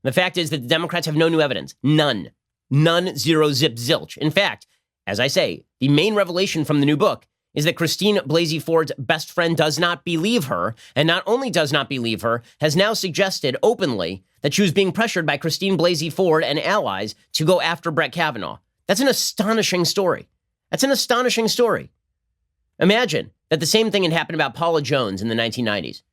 The fact is that the Democrats have no new evidence. None. None, zero, zip, zilch. In fact, as I say, the main revelation from the new book is that Christine Blasey Ford's best friend does not believe her, and not only does not believe her, has now suggested openly that she was being pressured by Christine Blasey Ford and allies to go after Brett Kavanaugh. That's an astonishing story. That's an astonishing story. Imagine that the same thing had happened about Paula Jones in the 1990s,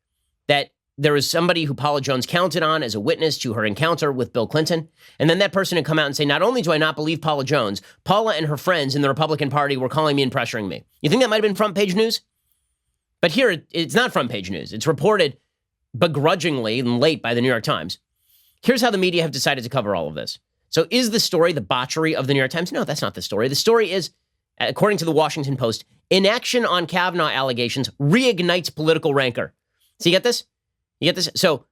that there was somebody who Paula Jones counted on as a witness to her encounter with Bill Clinton, and then that person had come out and say, not only do I not believe Paula Jones, Paula and her friends in the Republican Party were calling me and pressuring me. You think that might have been front page news? But here, it's not front page news. It's reported begrudgingly and late by the New York Times. Here's how the media have decided to cover all of this. So is the story the botchery of the New York Times? No, that's not the story. The story is, according to the Washington Post, inaction on Kavanaugh allegations reignites political rancor. So you get this? You get this? So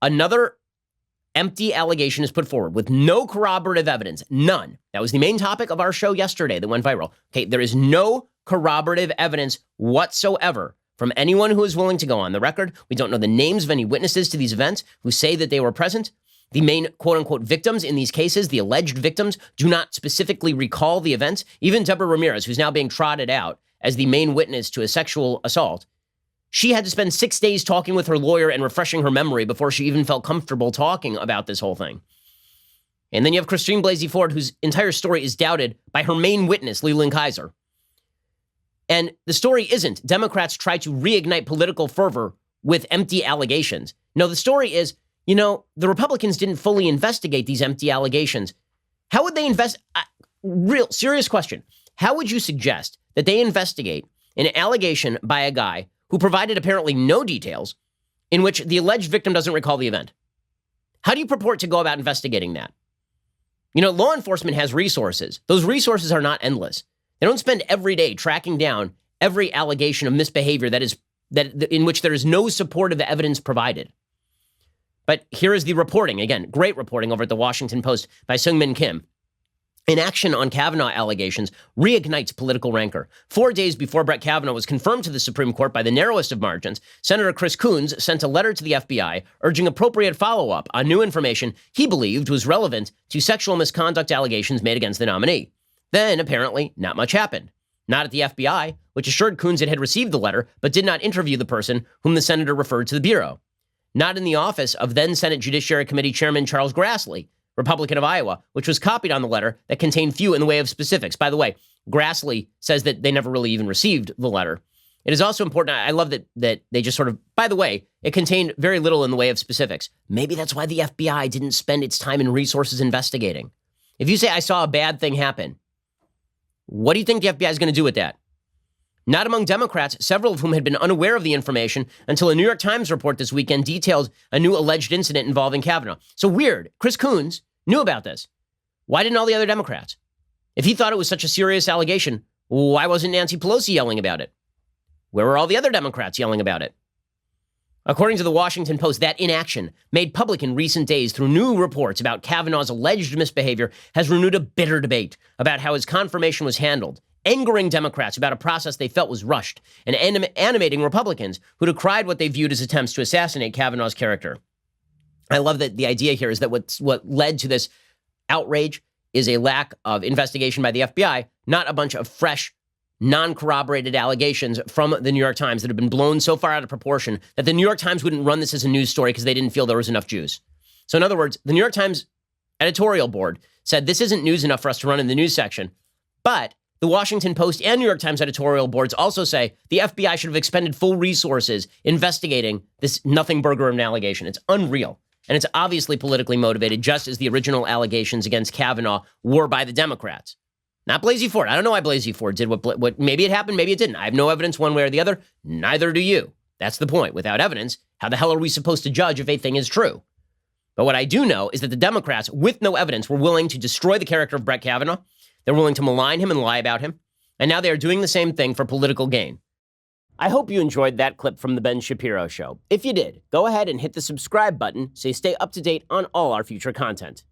another empty allegation is put forward with no corroborative evidence. None. That was the main topic of our show yesterday that went viral. Okay, there is no corroborative evidence whatsoever from anyone who is willing to go on the record. We don't know the names of any witnesses to these events who say that they were present. The main quote-unquote victims in these cases, the alleged victims, do not specifically recall the events. Even Deborah Ramirez, who's now being trotted out as the main witness to a sexual assault, she had to spend 6 days talking with her lawyer and refreshing her memory before she even felt comfortable talking about this whole thing. And then you have Christine Blasey Ford, whose entire story is doubted by her main witness, Leland Kaiser. And the story isn't Democrats try to reignite political fervor with empty allegations. No, the story is, the Republicans didn't fully investigate these empty allegations. How would they real serious question. How would you suggest that they investigate an allegation by a guy who provided apparently no details in which the alleged victim doesn't recall the event? How do you purport to go about investigating that? Law enforcement has resources. Those resources are not endless. They don't spend every day tracking down every allegation of misbehavior in which there is no supportive evidence provided. But here is the reporting. Again, great reporting over at the Washington Post by Seung-Min Kim. Inaction on Kavanaugh allegations reignites political rancor. 4 days before Brett Kavanaugh was confirmed to the Supreme Court by the narrowest of margins, Senator Chris Coons sent a letter to the FBI urging appropriate follow-up on new information he believed was relevant to sexual misconduct allegations made against the nominee. Then, apparently, not much happened. Not at the FBI, which assured Coons it had received the letter, but did not interview the person whom the senator referred to the Bureau. Not in the office of then Senate Judiciary Committee Chairman Charles Grassley, Republican of Iowa, which was copied on the letter that contained few in the way of specifics. By the way, Grassley says that they never really even received the letter. It is also important, I love that they just sort of, by the way, it contained very little in the way of specifics. Maybe that's why the FBI didn't spend its time and resources investigating. If you say, I saw a bad thing happen, what do you think the FBI is going to do with that? Not among Democrats, several of whom had been unaware of the information until a New York Times report this weekend detailed a new alleged incident involving Kavanaugh. So weird. Chris Coons knew about this. Why didn't all the other Democrats? If he thought it was such a serious allegation, why wasn't Nancy Pelosi yelling about it? Where were all the other Democrats yelling about it? According to the Washington Post, that inaction, made public in recent days through new reports about Kavanaugh's alleged misbehavior, has renewed a bitter debate about how his confirmation was handled, angering Democrats about a process they felt was rushed, and animating Republicans who decried what they viewed as attempts to assassinate Kavanaugh's character. I love that the idea here is that what led to this outrage is a lack of investigation by the FBI, not a bunch of fresh, non-corroborated allegations from the New York Times that have been blown so far out of proportion that the New York Times wouldn't run this as a news story because they didn't feel there was enough juice. So in other words, the New York Times editorial board said this isn't news enough for us to run in the news section, but the Washington Post and New York Times editorial boards also say the FBI should have expended full resources investigating this nothing burger of an allegation. It's unreal. And it's obviously politically motivated, just as the original allegations against Kavanaugh were by the Democrats. Not Blasey Ford. I don't know why Blasey Ford did what maybe it happened, maybe it didn't. I have no evidence one way or the other. Neither do you. That's the point. Without evidence, how the hell are we supposed to judge if a thing is true? But what I do know is that the Democrats, with no evidence, were willing to destroy the character of Brett Kavanaugh. They're willing to malign him and lie about him. And now they are doing the same thing for political gain. I hope you enjoyed that clip from The Ben Shapiro Show. If you did, go ahead and hit the subscribe button so you stay up to date on all our future content.